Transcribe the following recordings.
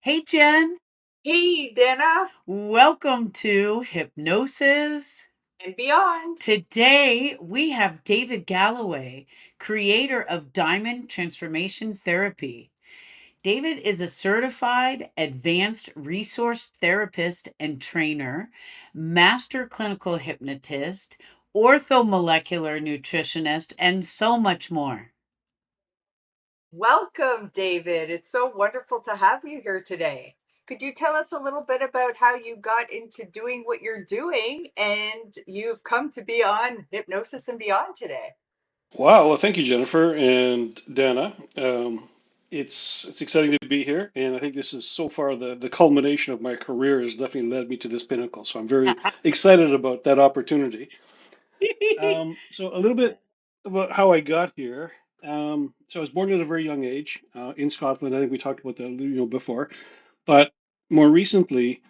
Hey, Jen. Hey, Dana Welcome to Hypnosis. and Beyond. Today, we have David Galloway, creator of Diamond Transformation Therapy. David is a certified advanced resource therapist and trainer, master clinical hypnotist, orthomolecular nutritionist, and so much more. Welcome, David. It's so wonderful to have you here today. Could you tell us a little bit about how you got into doing what you're doing and you've come to be on Hypnosis and Beyond today? Wow, well, thank you, Jennifer and Dana. It's exciting to be here, and I think this is so far the culmination of my career has definitely led me to this pinnacle. So I'm very excited about that opportunity. So a little bit about how I got here. So I was born at a very young age in Scotland. I think we talked about that, before, but more recently,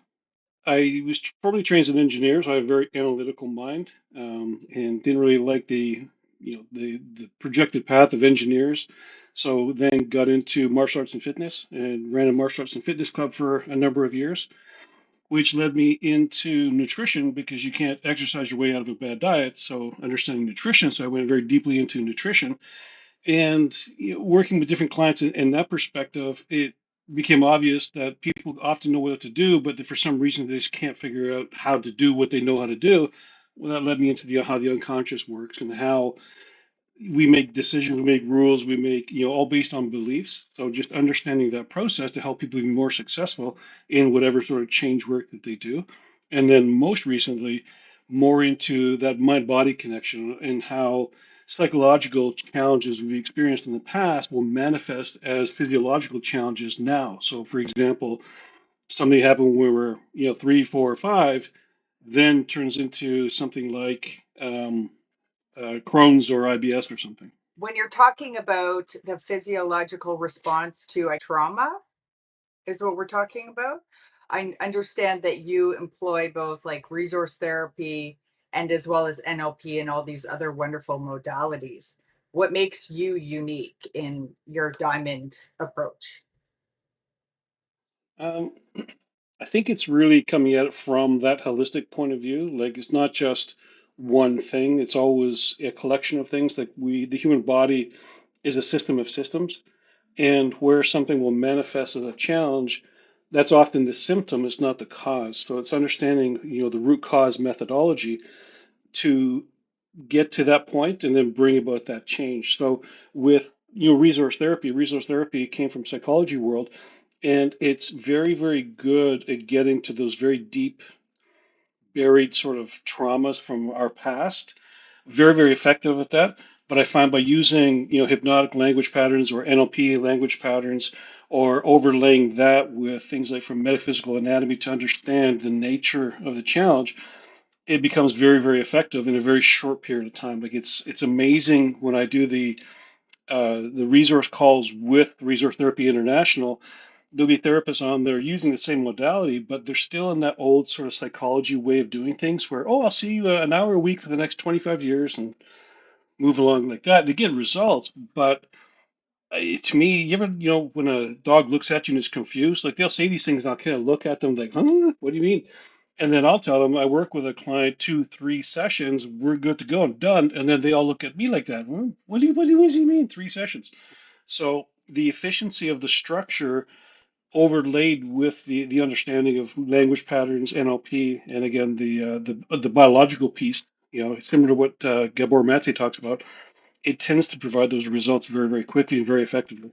I was probably trained as an engineer, so I have a very analytical mind, and didn't really like the projected path of engineers. So then got into martial arts and fitness and ran a martial arts and fitness club for a number of years, which led me into nutrition because you can't exercise your way out of a bad diet. So understanding nutrition, so I went very deeply into nutrition and working with different clients in that perspective, it became obvious that people often know what to do, but that for some reason they just can't figure out how to do what they know how to do. Well, that led me into how the unconscious works and how we make decisions, we make rules, we make, all based on beliefs. So just understanding that process to help people be more successful in whatever sort of change work that they do. And then most recently, more into that mind-body connection and how psychological challenges we've experienced in the past will manifest as physiological challenges now. So for example, something happened when we were, 3, 4, or 5, then turns into something like Crohn's or IBS or something. When you're talking about the physiological response to a trauma, is what we're talking about. I understand that you employ both like resource therapy and as well as NLP and all these other wonderful modalities. What makes you unique in your diamond approach? Um, I think it's really coming at it from that holistic point of view. Like it's not just one thing, it's always a collection of things. Like the human body is a system of systems, and where something will manifest as a challenge, that's often the symptom, it's not the cause. So it's understanding, the root cause methodology to get to that point and then bring about that change. So with resource therapy came from psychology world, and it's very, very good at getting to those very deep, buried sort of traumas from our past. Very, very effective at that. But I find by using, hypnotic language patterns or NLP language patterns, or overlaying that with things like from metaphysical anatomy to understand the nature of the challenge, it becomes very, very effective in a very short period of time. Like it's amazing when I do the resource calls with Resource Therapy International. There'll be therapists on there using the same modality, but they're still in that old sort of psychology way of doing things where, oh, I'll see you an hour a week for the next 25 years and move along like that. They get results, but to me, you ever, when a dog looks at you and is confused, like they'll say these things, and I'll kind of look at them like, huh, what do you mean? And then I'll tell them I work with a client 2, 3 sessions, we're good to go, I'm done. And then they all look at me like that. What does he mean, 3 sessions? So the efficiency of the structure overlaid with the understanding of language patterns, NLP, and again the biological piece, similar to what Gabor Maté talks about, it tends to provide those results very, very quickly and very effectively.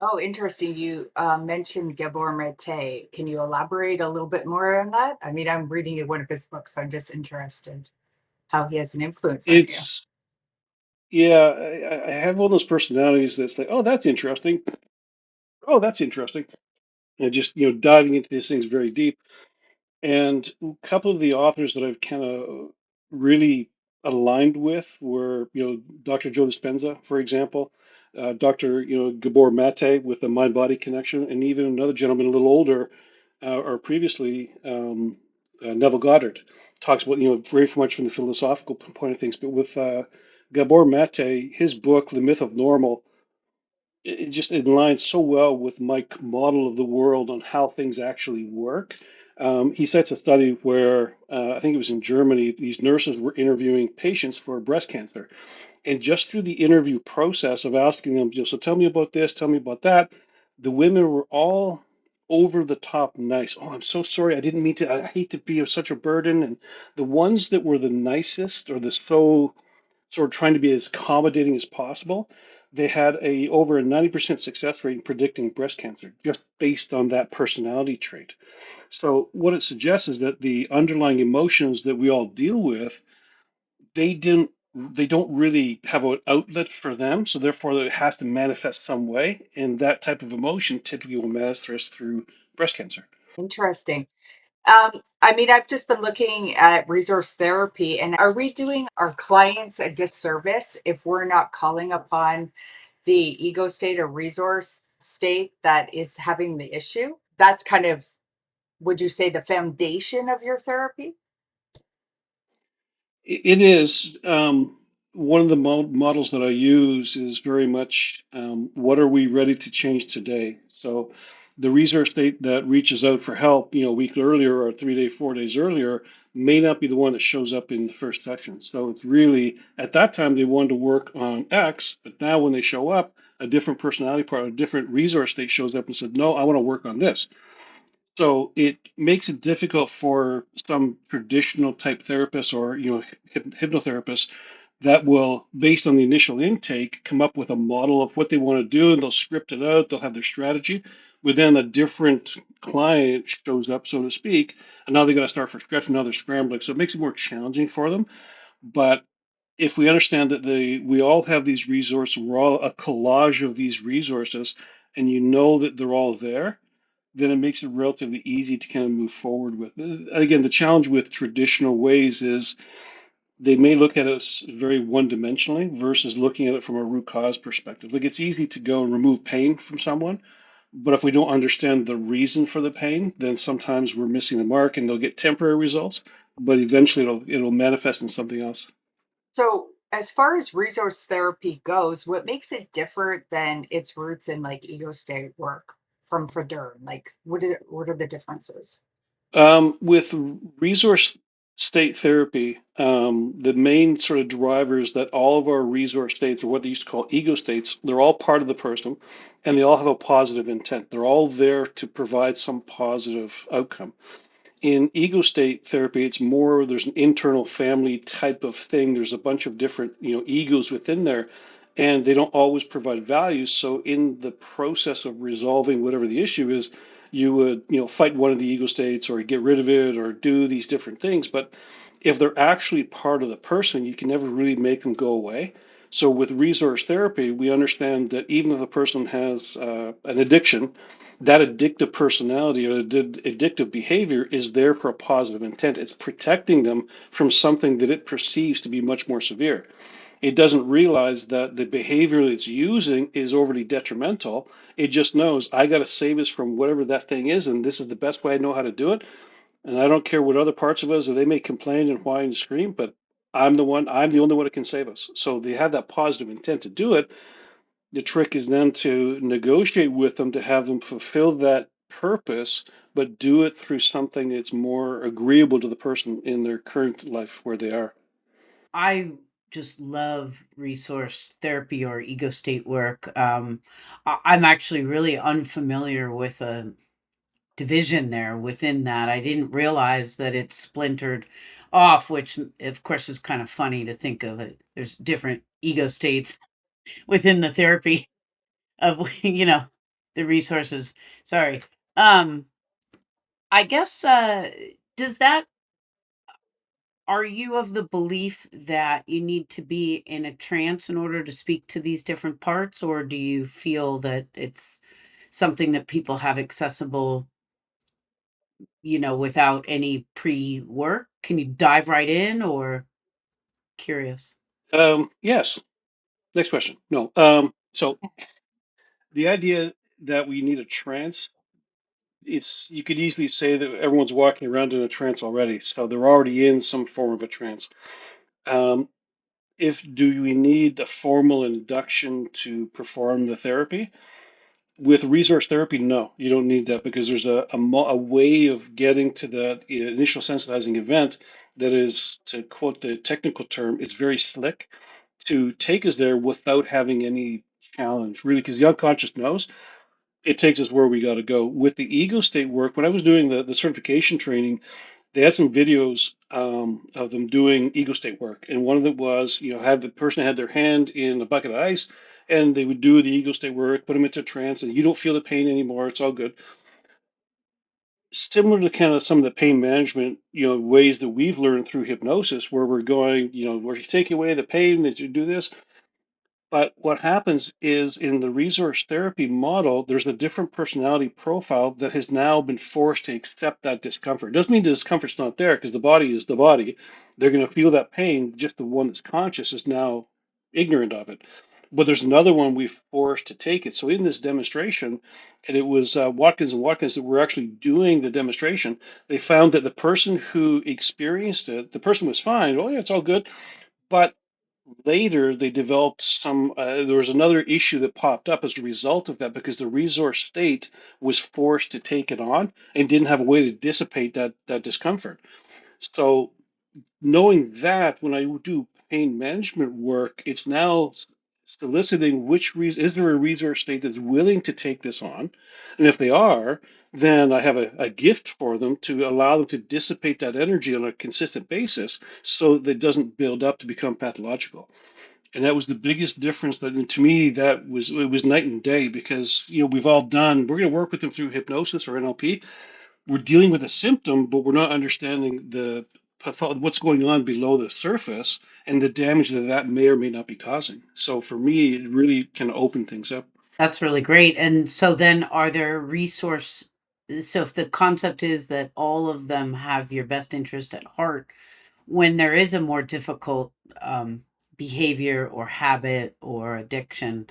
Oh, interesting. You mentioned Gabor Maté. Can you elaborate a little bit more on that? I mean, I'm reading one of his books, so I'm just interested how he has an influence on you. It's Yeah, I have one of those personalities that's like, oh, that's interesting. Oh, that's interesting. And just, diving into these things very deep. And a couple of the authors that I've kind of really aligned with were, Dr. Joe Dispenza, for example, Dr. Gabor Mate with the mind-body connection, and even another gentleman a little older, or previously, Neville Goddard talks about, very much from the philosophical point of things, but with Gabor Mate, his book, The Myth of Normal, it just aligns so well with my model of the world on how things actually work. He cites a study where I think it was in Germany, these nurses were interviewing patients for breast cancer. And just through the interview process of asking them, so tell me about this, tell me about that, the women were all over the top nice. Oh, I'm so sorry. I didn't mean to. I hate to be such a burden. And the ones that were the nicest or the so sort of trying to be as accommodating as possible, they had a over a 90% success rate in predicting breast cancer just based on that personality trait. So what it suggests is that the underlying emotions that we all deal with, they don't really have an outlet for them, so therefore it has to manifest some way, and that type of emotion typically will manifest through breast cancer. Interesting. I mean, I've just been looking at resource therapy, and are we doing our clients a disservice if we're not calling upon the ego state or resource state that is having the issue? That's kind of, would you say, the foundation of your therapy? It is one of the models that I use is very much what are we ready to change today? So the resource state that reaches out for help, a week earlier or 3 days, 4 days earlier, may not be the one that shows up in the first session. So it's really at that time they wanted to work on X, but now when they show up, a different personality part, a different resource state shows up and said, no, I want to work on this. So it makes it difficult for some traditional type therapists or hypnotherapists that will, based on the initial intake, come up with a model of what they want to do, and they'll script it out. They'll have their strategy, but then a different client shows up, so to speak, and now they got to start from scratch. And now they're scrambling, so it makes it more challenging for them. But if we understand that we all have these resources, we're all a collage of these resources, and you know that they're all there, then it makes it relatively easy to kind of move forward with. Again, the challenge with traditional ways is they may look at us very one-dimensionally versus looking at it from a root cause perspective. Like it's easy to go and remove pain from someone, but if we don't understand the reason for the pain, then sometimes we're missing the mark and they'll get temporary results, but eventually it'll manifest in something else. So, as far as resource therapy goes, what makes it different than its roots in like ego state work from Federn? Like, what are the differences? With resource state therapy, the main sort of driver is that all of our resource states, or what they used to call ego states, they're all part of the person and they all have a positive intent. They're all there to provide some positive outcome. In ego state therapy, it's more there's an internal family type of thing. There's a bunch of different, egos within there, and they don't always provide value. So in the process of resolving whatever the issue is, you would, fight one of the ego states or get rid of it or do these different things. But if they're actually part of the person, you can never really make them go away. So with resource therapy, we understand that even if a person has an addiction, that addictive personality or addictive behavior is there for a positive intent. It's protecting them from something that it perceives to be much more severe. It doesn't realize that the behavior it's using is already detrimental. It just knows I got to save us from whatever that thing is, and this is the best way I know how to do it. And I don't care what other parts of us, or they may complain and whine and scream, but I'm the only one that can save us. So they have that positive intent to do it. The trick is then to negotiate with them to have them fulfill that purpose, but do it through something that's more agreeable to the person in their current life where they are. I just love resource therapy or ego state work. I'm actually really unfamiliar with a division there within that. I didn't realize that it's splintered off, which of course is kind of funny to think of it. There's different ego states within the therapy of the resources. Sorry. Um, I guess does that are you of the belief that you need to be in a trance in order to speak to these different parts, or do you feel that it's something that people have accessible, without any pre-work? Can you dive right in, or curious? Yes. Next question. No. So the idea that we need a trance, it's you could easily say that everyone's walking around in a trance already, so they're already in some form of a trance. Um, if do we need a formal induction to perform the therapy? With resource therapy, no, you don't need that because there's a way of getting to that initial sensitizing event that is, to quote the technical term, it's very slick to take us there without having any challenge, really, because the unconscious knows it takes us where we got to go. With the ego state work, when I was doing the certification training, they had some videos of them doing ego state work, and one of them was, have the person had their hand in a bucket of ice, and they would do the ego state work, put them into trance, and you don't feel the pain anymore. It's all good. Similar to kind of some of the pain management, ways that we've learned through hypnosis, where we're going, where you take away the pain, that you do this. But what happens is in the resource therapy model, there's a different personality profile that has now been forced to accept that discomfort. It doesn't mean the discomfort's not there because the body is the body. They're going to feel that pain. Just the one that's conscious is now ignorant of it. But there's another one we've forced to take it. So in this demonstration, and it was Watkins and Watkins that were actually doing the demonstration, they found that the person who experienced it, the person was fine. Oh yeah, it's all good. But later they developed there was another issue that popped up as a result of that because the resource state was forced to take it on and didn't have a way to dissipate that discomfort. So knowing that, when I do pain management work, it's now soliciting is there a resource state that's willing to take this on, and if they are, then I have a gift for them to allow them to dissipate that energy on a consistent basis so that it doesn't build up to become pathological. And that was the biggest difference. That, and to me, it was night and day because we're going to work with them through hypnosis or NLP. We're dealing with a symptom, but we're not understanding what's going on below the surface and the damage that may or may not be causing. So for me, it really can open things up. That's really great. And so then are there so if the concept is that all of them have your best interest at heart, when there is a more difficult behavior or habit or addiction,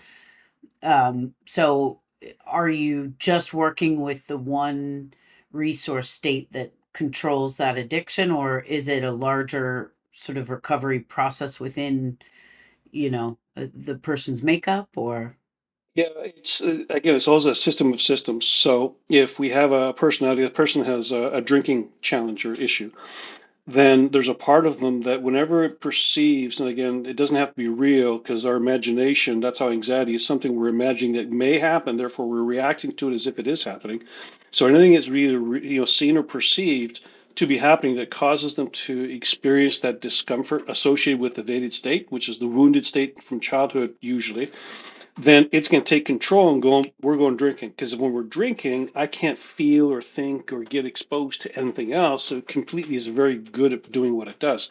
so are you just working with the one resource state that controls that addiction, or is it a larger sort of recovery process within, the person's makeup or? Yeah, it's again, it's always a system of systems. So if we have a personality, a person has a drinking challenge or issue, then there's a part of them that whenever it perceives, and again, it doesn't have to be real because our imagination, that's how anxiety is something we're imagining that may happen, therefore we're reacting to it as if it is happening. So anything that's either seen or perceived to be happening that causes them to experience that discomfort associated with the Vedic state, which is the wounded state from childhood usually, then it's going to take control and we're going drinking. Because when we're drinking, I can't feel or think or get exposed to anything else. So it completely is very good at doing what it does.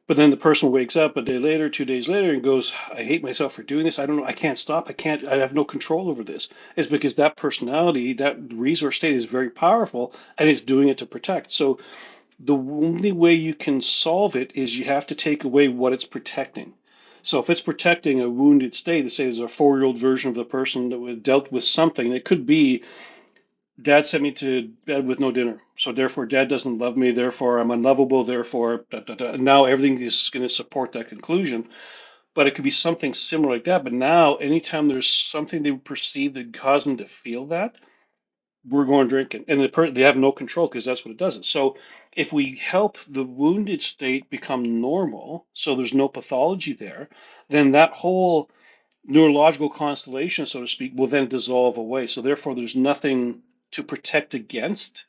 But then the person wakes up a day later, 2 days later, and goes, I hate myself for doing this. I don't know. I can't stop. I have no control over this. It's because that personality, that resource state is very powerful and it's doing it to protect. So the only way you can solve it is you have to take away what it's protecting. So if it's protecting a wounded state, let's say there's a 4-year-old version of the person that dealt with something, it could be dad sent me to bed with no dinner. So therefore dad doesn't love me, therefore I'm unlovable, therefore da, da, da. And now everything is going to support that conclusion. But it could be something similar like that. But now anytime there's something they perceive that caused them to feel that, we're going drinking, and they have no control because that's what it does. So if we help the wounded state become normal, so there's no pathology there, then that whole neurological constellation, so to speak, will then dissolve away. So therefore, there's nothing to protect against.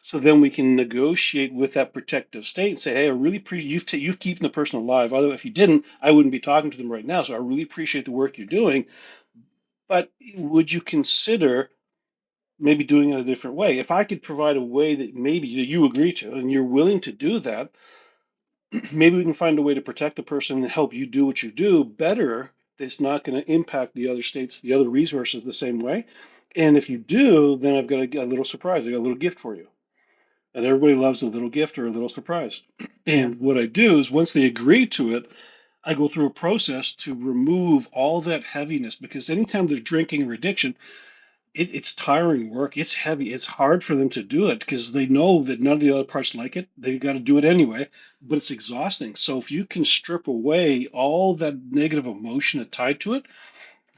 So then we can negotiate with that protective state and say, "Hey, I really appreciate you've keeping the person alive. Otherwise, if you didn't, I wouldn't be talking to them right now. So I really appreciate the work you're doing. But would you consider maybe doing it a different way? If I could provide a way that maybe that you agree to and you're willing to do that, maybe we can find a way to protect the person and help you do what you do better. That's not going to impact the other states, the other resources the same way. And if you do, then I've got a little surprise. I got a little gift for you. And everybody loves a little gift or a little surprise. Yeah. And what I do is once they agree to it, I go through a process to remove all that heaviness because anytime there's drinking or addiction, it's tiring work. It's heavy. It's hard for them to do it because they know that none of the other parts like it. They got to do it anyway, but it's exhausting. So if you can strip away all that negative emotion that tied to it,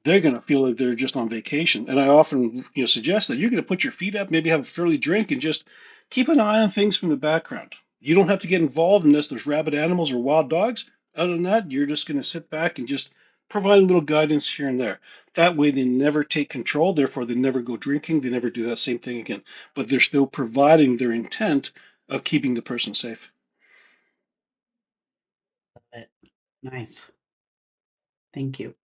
they're going to feel like they're just on vacation. And I often, suggest that you're going to put your feet up, maybe have a fairly drink, and just keep an eye on things from the background. You don't have to get involved unless there's rabid animals or wild dogs. Other than that, you're just going to sit back and just provide a little guidance here and there. That way, they never take control. Therefore, they never go drinking. They never do that same thing again. But they're still providing their intent of keeping the person safe. Nice. Thank you.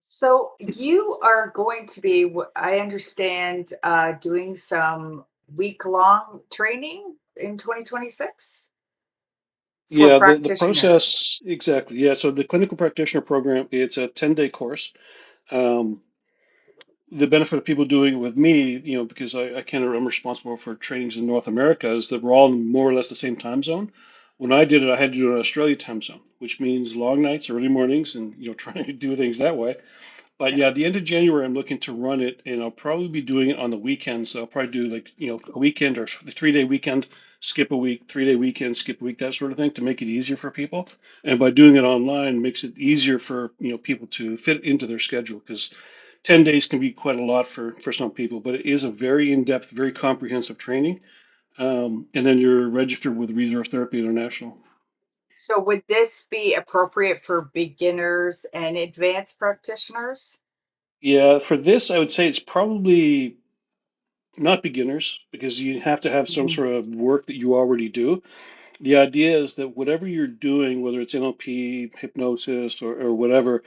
So you are going to be, I understand, doing some week-long training in 2026 for Yeah, the practitioners. process exactly. Yeah, so the clinical practitioner program, it's a 10-day course. Um, the benefit of people doing it with me, because I'm responsible for trainings in North America, is that we're all in more or less the same time zone. When I did it, I had to do it in Australia time zone, which means long nights, early mornings, and trying to do things that way. But Yeah. yeah, at the end of January, I'm looking to run it, and I'll probably be doing it on the weekends. So I'll probably do like, a weekend or the 3-day weekend, skip a week, 3-day weekend, skip a week, that sort of thing to make it easier for people. And by doing it online, makes it easier for, people to fit into their schedule because 10 days can be quite a lot for some people, but it is a very in-depth, very comprehensive training. And then you're registered with Resource Therapy International. So would this be appropriate for beginners and advanced practitioners? Yeah, for this, I would say it's probably not beginners because you have to have some Mhm. sort of work that you already do. The idea is that whatever you're doing, whether it's NLP, hypnosis, or whatever,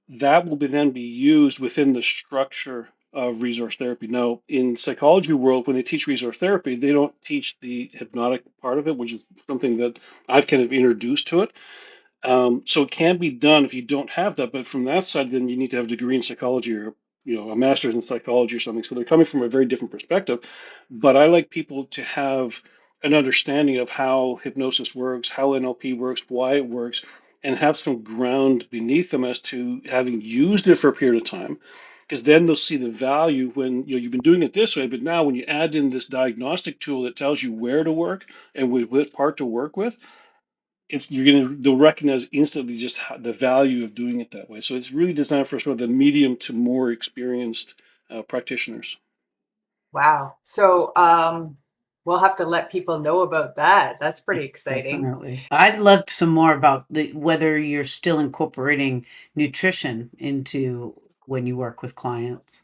that will then be used within the structure of resource therapy. Now, in psychology world, when they teach resource therapy, they don't teach the hypnotic part of it, which is something that I've kind of introduced to it. So it can be done if you don't have that, but from that side, then you need to have a degree in psychology or a master's in psychology or something. So they're coming from a very different perspective. But I like people to have an understanding of how hypnosis works, how NLP works, why it works, and have some ground beneath them as to having used it for a period of time. Because then they'll see the value when you've been doing it this way, but now when you add in this diagnostic tool that tells you where to work and with what part to work with, they'll recognize instantly just the value of doing it that way. So it's really designed for sort of the medium to more experienced practitioners. Wow. So we'll have to let people know about that. That's pretty exciting. Definitely. I'd love some more about whether you're still incorporating nutrition into when you work with clients,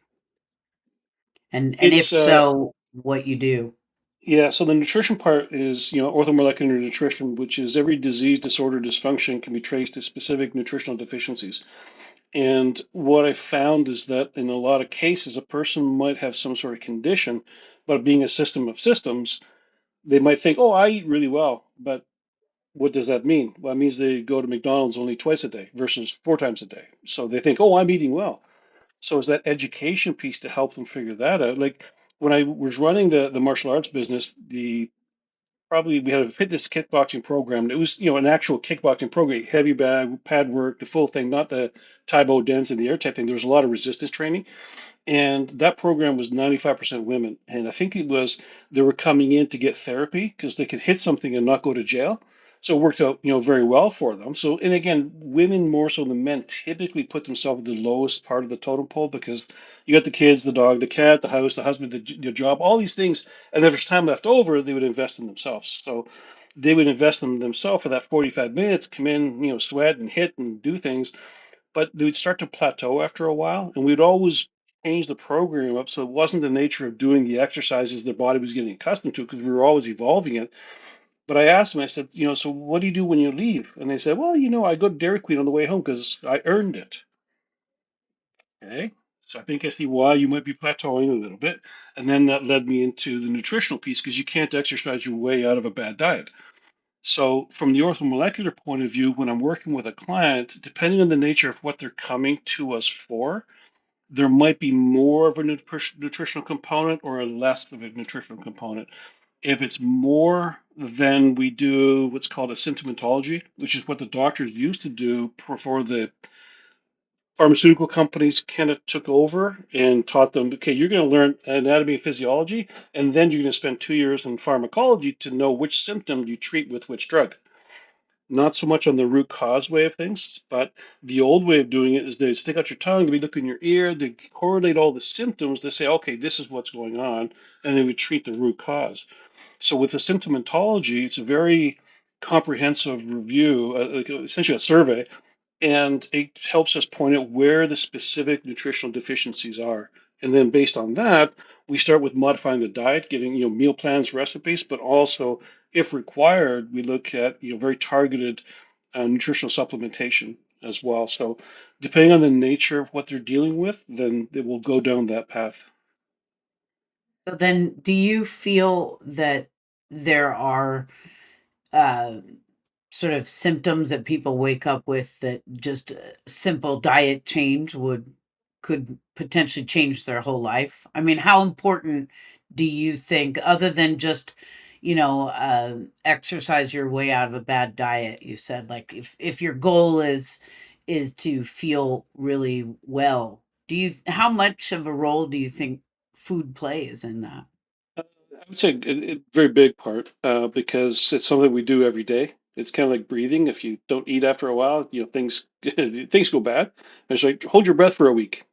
and if It's so, what you do. Yeah, so the nutrition part is orthomolecular nutrition, which is every disease, disorder, dysfunction can be traced to specific nutritional deficiencies. And what I found is that in a lot of cases, a person might have some sort of condition, but being a system of systems, they might think, oh, I eat really well, but what does that mean? Well, it means they go to McDonald's only twice a day versus 4 times a day. So they think, oh, I'm eating well. So it's that education piece to help them figure that out. Like when I was running the martial arts business, we had a fitness kickboxing program. It was, an actual kickboxing program, heavy bag, pad work, the full thing, not the Taibo dens in the air type thing. There was a lot of resistance training. And that program was 95% women. And I think it was they were coming in to get therapy because they could hit something and not go to jail. So it worked out, very well for them. So, and again, women more so than men typically put themselves at the lowest part of the totem pole because you got the kids, the dog, the cat, the house, the husband, the job, all these things. And if there's time left over, they would invest in themselves. So they would invest in themselves for that 45 minutes, come in, sweat and hit and do things, but they would start to plateau after a while, and we'd always change the program up so it wasn't the nature of doing the exercises their body was getting accustomed to because we were always evolving it. But I asked them, I said, so what do you do when you leave? And they said, well, I go to Dairy Queen on the way home because I earned it. Okay. So I see why you might be plateauing a little bit. And then that led me into the nutritional piece because you can't exercise your way out of a bad diet. So, from the orthomolecular point of view, when I'm working with a client, depending on the nature of what they're coming to us for, there might be more of a nutritional component or a less of a nutritional component. If it's more, then we do what's called a symptomatology, which is what the doctors used to do for the pharmaceutical companies kind of took over and taught them, okay, you're going to learn anatomy and physiology, and then you're going to spend 2 years in pharmacology to know which symptom you treat with which drug. Not so much on the root cause way of things, but the old way of doing it is they stick out your tongue, they look in your ear, they correlate all the symptoms to say, okay, this is what's going on, and they would treat the root cause. So with the symptomatology, it's a very comprehensive review, like essentially a survey, and it helps us point out where the specific nutritional deficiencies are. And then based on that, we start with modifying the diet, giving meal plans, recipes, but also, if required, we look at very targeted nutritional supplementation as well. So depending on the nature of what they're dealing with, then they will go down that path. So then, do you feel that there are uh, sort of symptoms that people wake up with that just a simple diet change could potentially change their whole life? I mean, how important do you think, other than just, exercise your way out of a bad diet? You said, like, if your goal is to feel really well, how much of a role do you think food plays in that? I would say a very big part because it's something we do every day. It's kind of like breathing. If you don't eat after a while, things things go bad. It's like hold your breath for a week.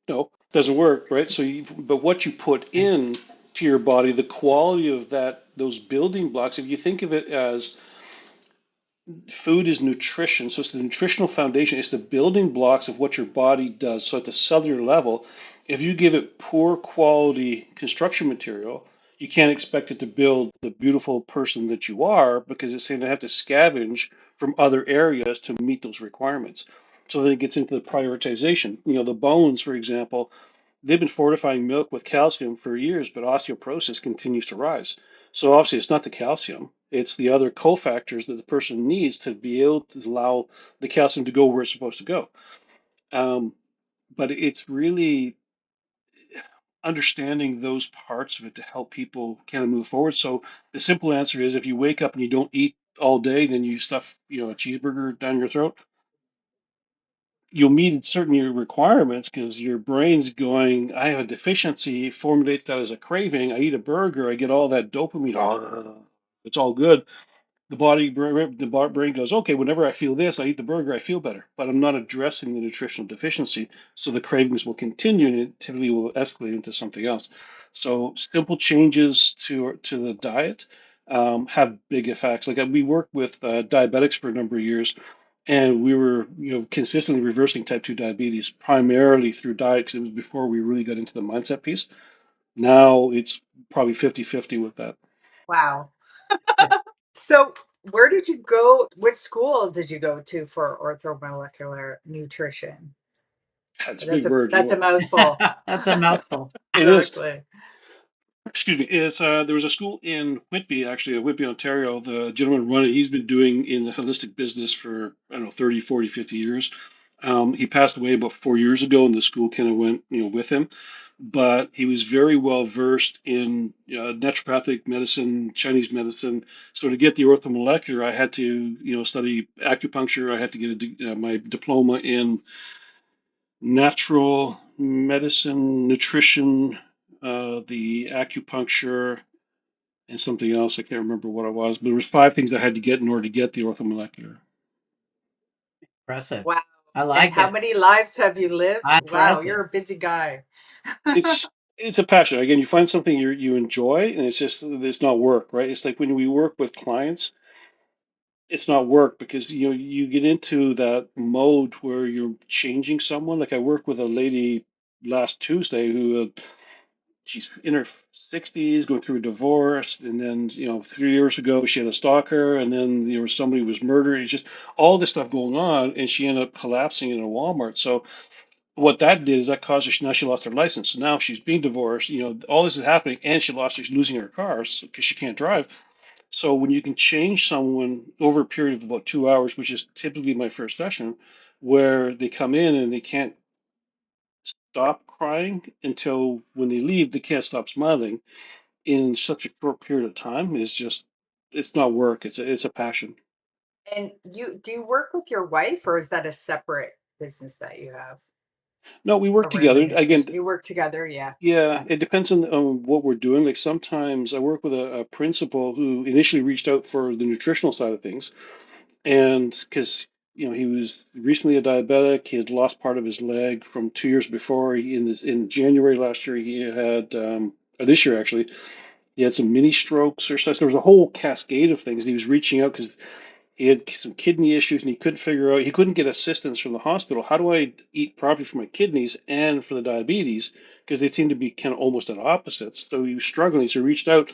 No, doesn't work, right? But what you put in to your body, the quality of those building blocks. If you think of it as food is nutrition, so it's the nutritional foundation, it's the building blocks of what your body does. So at the cellular level, if you give it poor quality construction material, you can't expect it to build the beautiful person that you are because it's going to have to scavenge from other areas to meet those requirements. So then it gets into the prioritization. The bones, for example, they've been fortifying milk with calcium for years, but osteoporosis continues to rise. So obviously, it's not the calcium; it's the other cofactors that the person needs to be able to allow the calcium to go where it's supposed to go. Um, but it's really understanding those parts of it to help people kind of move forward. So the simple answer is, if you wake up and you don't eat all day, then you stuff, a cheeseburger down your throat, you'll meet certain your requirements because your brain's going, I have a deficiency, formulates that as a craving. I eat a burger, I get all that dopamine. It's all good. The brain goes, okay, whenever I feel this, I eat the burger, I feel better. But I'm not addressing the nutritional deficiency, so the cravings will continue and it typically will escalate into something else. So simple changes to the diet have big effects. Like we worked with diabetics for a number of years, and we were consistently reversing type 2 diabetes primarily through diet 'cause it was before we really got into the mindset piece. Now it's probably 50-50 with that. Wow. So, where did you go? What school did you go to for orthomolecular nutrition? That's a That's big a word. that's a mouthful. That's a mouthful. It is. Exactly. Excuse me. It's there was a school in Whitby, actually, in Whitby, Ontario. The gentleman run it. He's been doing in the holistic business for, I don't know, 30, 40, 50 years. He passed away about 4 years ago, and the school kind of went, with him. But he was very well versed in naturopathic medicine, Chinese medicine. So to get the orthomolecular, I had to, study acupuncture. I had to get my diploma in natural medicine, nutrition, the acupuncture, and something else. I can't remember what it was, but there was 5 things I had to get in order to get the orthomolecular. Impressive. Wow. I And like how it. many lives have you lived? I Wow, like it. you're a busy guy. It's a passion. Again, you find something you enjoy, and it's not work, right? It's like when we work with clients, it's not work because you get into that mode where you're changing someone. Like I worked with a lady last Tuesday who she's in her 60s, going through a divorce, and then 3 years ago she had a stalker, and then somebody was murdered. It's just all this stuff going on, and she ended up collapsing in a Walmart. So what that did is that caused her. Now she lost her license. So now she's being divorced. All this is happening, and she's losing her car because she can't drive. So when you can change someone over a period of about 2 hours, which is typically my first session, where they come in and they can't stop crying until when they leave, they can't stop smiling in such a short period of time is just it's not work. It's a passion. And you work with your wife or is that a separate? business that you have No, we work around the together. Again, nutrition? You work together, yeah. yeah, Yeah. it depends on what we're doing. Like sometimes I work with a principal who initially reached out for the nutritional side of things, and because he was recently a diabetic, he had lost part of his leg from 2 years before. In January last year, he had or this year actually, he had some mini strokes or stuff. So there was a whole cascade of things. And he was reaching out because he had some kidney issues and he couldn't figure out, he couldn't get assistance from the hospital. How do I eat properly for my kidneys and for the diabetes? Because they seem to be kind of almost at opposites. So he was struggling. So he reached out,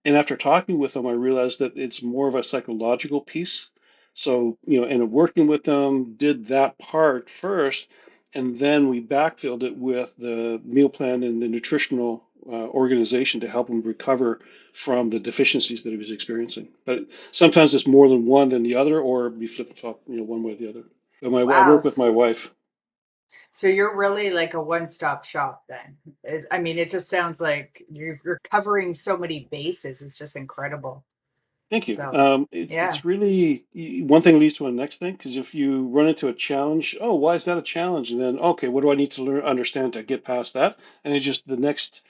and after talking with them, I realized that it's more of a psychological piece. So, and working with them, did that part first, and then we backfilled it with the meal plan and the nutritional organization to help him recover from the deficiencies that he was experiencing. But sometimes it's more than one than the other, or we flip flop, one way or the other. But I Wow. work with my wife. So you're really like a one-stop shop then. I mean, it just sounds like you're covering so many bases. It's just incredible. Thank you. So, yeah. It's really one thing leads to the next thing, because if you run into a challenge, oh, why is that a challenge? And then, okay, what do I need to learn, understand to get past that? And it's just the next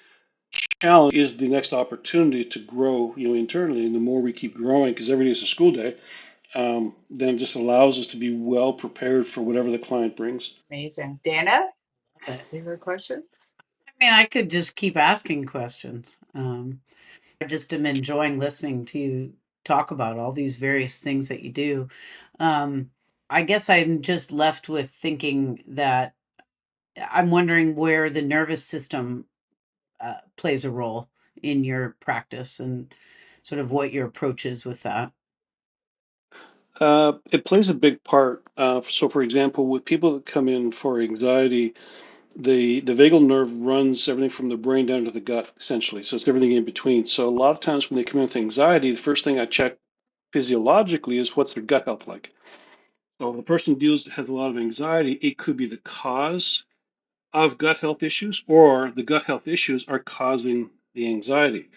challenge is the next opportunity to grow, internally. And the more we keep growing, because every day is a school day, then it just allows us to be well prepared for whatever the client brings. Amazing. Dana, Love it. any more questions? I mean, I could just keep asking questions. I just am enjoying listening to you talk about all these various things that you do. Um, I guess I'm just left with thinking that I'm wondering where the nervous system plays a role in your practice and sort of what your approach is with that. It plays a big part. So, for example, with people that come in for anxiety, the vagal nerve runs everything from the brain down to the gut, essentially. So it's everything in between. So a lot of times when they come in with anxiety, the first thing I check physiologically is what's their gut health like. So if the person has a lot of anxiety, it could be the cause of gut health issues, or the gut health issues are causing the anxiety.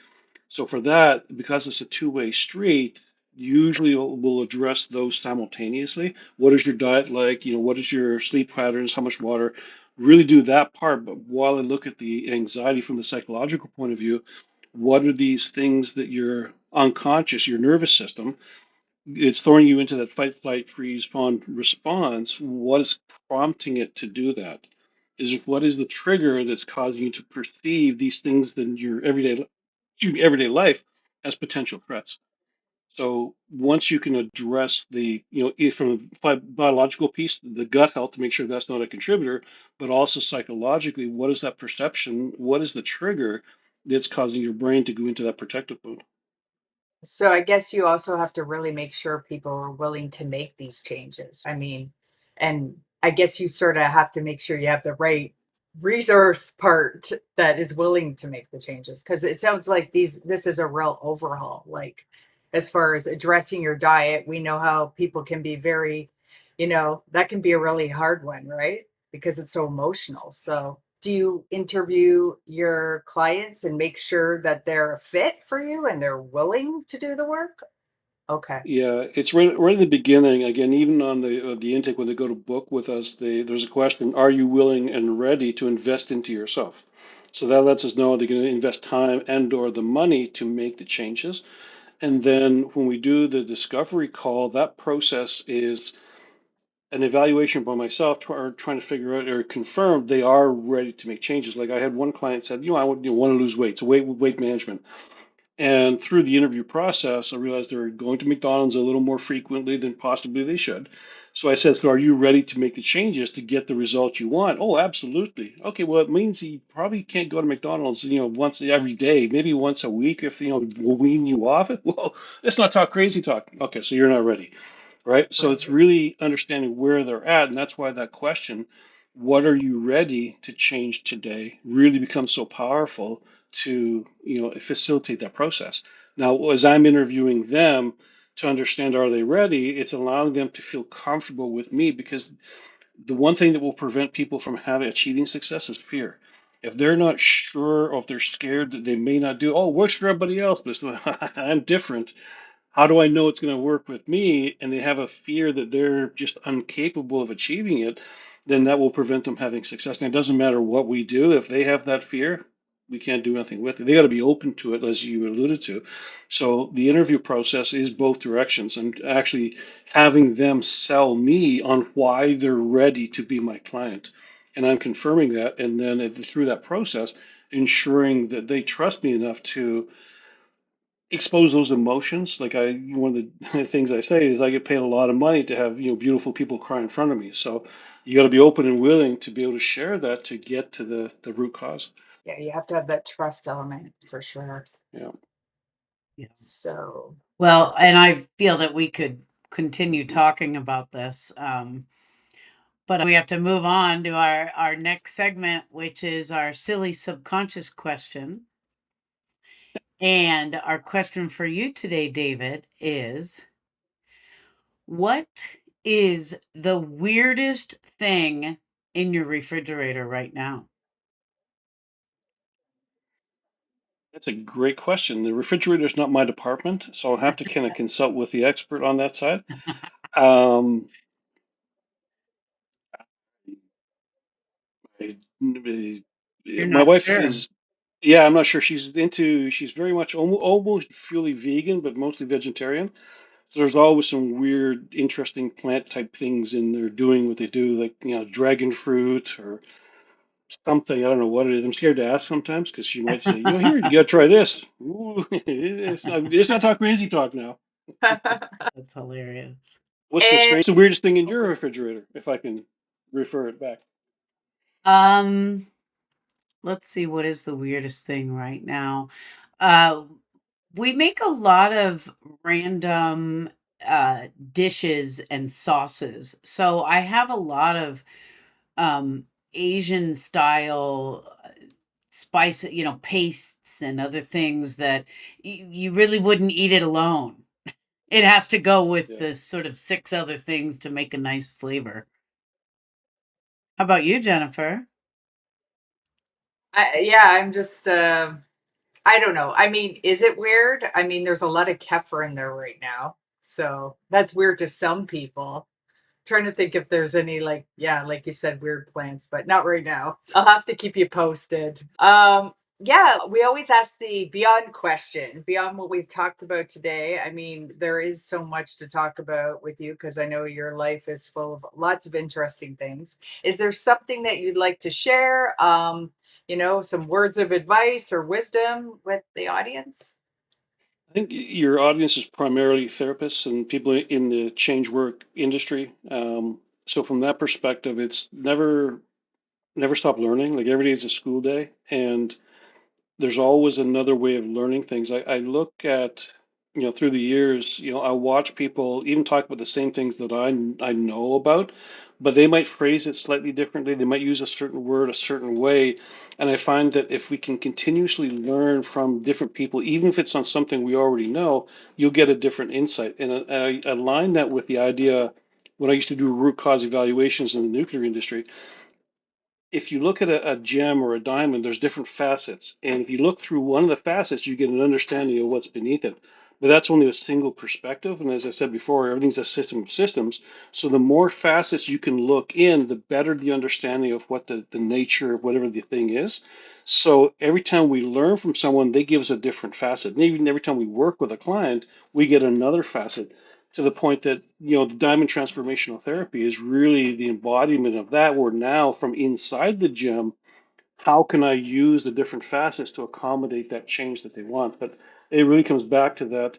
So for that, because it's a two-way street, usually we'll address those simultaneously. What is your diet like? What is your sleep patterns? How much water? Really do that part. But while I look at the anxiety from the psychological point of view, what are these things that you're unconscious, your nervous system, it's throwing you into that fight, flight, freeze, fawn response. What is prompting it to do that? What is the trigger that's causing you to perceive these things in your everyday life as potential threats? So once you can address from a biological piece, the gut health to make sure that's not a contributor, but also psychologically, what is that perception? What is the trigger that's causing your brain to go into that protective mode? So I guess you also have to really make sure people are willing to make these changes. I mean, and I guess you sort of have to make sure you have the right resource part that is willing to make the changes, because it sounds like this is a real overhaul. Like, as far as addressing your diet, we know how people can be very, that can be a really hard one, right? Because it's so emotional. So do you interview your clients and make sure that they're a fit for you and they're willing to do the work? Okay. Yeah, it's right in the beginning. Again, even on the intake when they go to book with us, there's a question: are you willing and ready to invest into yourself? So that lets us know they're going to invest time and/or the money to make the changes. And then when we do the discovery call, that process is an evaluation by myself, or trying to figure out or confirm they are ready to make changes. Like I had one client said, I want to lose weight, so weight management. And through the interview process, I realized they're going to McDonald's a little more frequently than possibly they should. So I said, so are you ready to make the changes to get the result you want? Oh, absolutely. Okay, well, it means you probably can't go to McDonald's, once every day, maybe once a week if, we'll wean you off it. Well, let's not talk crazy talk. Okay, so you're not ready, right? So it's Right. really understanding where they're at. And that's why that question, what are you ready to change today, really becomes so powerful to facilitate that process. Now, as I'm interviewing them to understand are they ready, it's allowing them to feel comfortable with me, because the one thing that will prevent people from having achieving success is fear. If they're not sure, or if they're scared that they may not do, oh, it works for everybody else, but it's not, I'm different. How do I know it's going to work with me? And they have a fear that they're just incapable of achieving it. then that will prevent them having success. And it doesn't matter what we do, if they have that fear, we can't do anything with it. They got to be open to it, as you alluded to. So the interview process is both directions. I'm actually having them sell me on why they're ready to be my client. And I'm confirming that. And then through that process, ensuring that they trust me enough to expose those emotions. Like one of the things I say is I get paid a lot of money to have, beautiful people cry in front of me. So you got to be open and willing to be able to share that to get to the root cause. Yeah, you have to have that trust element for sure. Yeah. Yeah. So, Well, and I feel that we could continue talking about this, but we have to move on to our next segment, which is our silly subconscious question. And our question for you today, David, is what is the weirdest thing in your refrigerator right now? That's a great question. The refrigerator is not my department, so I'll have to kind of consult with the expert on that side. Um, I- You're my not wife sure. is, yeah, I'm not sure. She's very much almost fully vegan, but mostly vegetarian. So there's always some weird, interesting plant type things in there doing what they do, like dragon fruit or something. I don't know what it is. I'm scared to ask sometimes because she might say, here, you gotta try this. Ooh, it's not talk crazy talk now. That's hilarious. and The weirdest thing in your okay. refrigerator, if I can refer it back? Um, let's see, what is the weirdest thing right now? Uh, we make a lot of random dishes and sauces. So I have a lot of um Asian style spice, pastes and other things that you really wouldn't eat it alone. It has to go with Yeah. the sort of six other things to make a nice flavor. How about you, Jennifer? Yeah, I'm just I don't know. I mean, is it weird? I mean, there's a lot of kefir in there right now. So that's weird to some people. Trying to think if there's any like, yeah, like you said, weird plants, but not right now. I'll have to keep you posted. Yeah, we always ask the beyond question, beyond what we've talked about today. I mean, there is so much to talk about with you because I know your life is full of lots of interesting things. Is there something that you'd like to share? Some words of advice or wisdom with the audience? I think your audience is primarily therapists and people in the change work industry. So from that perspective, it's never stop learning. Like every day is a school day, and there's always another way of learning things. I look at, through the years, I watch people even talk about the same things that I know about, but they might phrase it slightly differently. They might use a certain word a certain way. And I find that if we can continuously learn from different people, even if it's on something we already know, you'll get a different insight. And I align that with the idea when I used to do root cause evaluations in the nuclear industry. If you look at a gem or a diamond, there's different facets. And if you look through one of the facets, you get an understanding of what's beneath it. But that's only a single perspective. And as I said before, everything's a system of systems. So the more facets you can look in, the better the understanding of what the nature of whatever the thing is. So every time we learn from someone, they give us a different facet. And even every time we work with a client, we get another facet to the point that the diamond transformational therapy is really the embodiment of that, where now from inside the gem, how can I use the different facets to accommodate that change that they want? But it really comes back to that: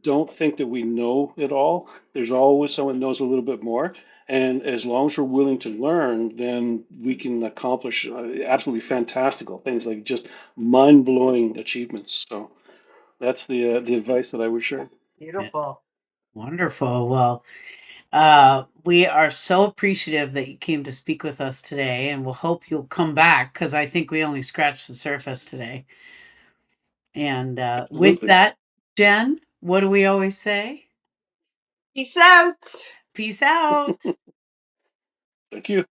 don't think that we know it all. There's always someone who knows a little bit more, and as long as we're willing to learn, then we can accomplish absolutely fantastical things, like just mind-blowing achievements. So that's the advice that I would share. Yeah, Beautiful. wonderful. Well, we are so appreciative that you came to speak with us today, and we'll hope you'll come back because I think we only scratched the surface today. And with Absolutely. that, Jen, what do we always say? Peace out. Peace out. Thank you.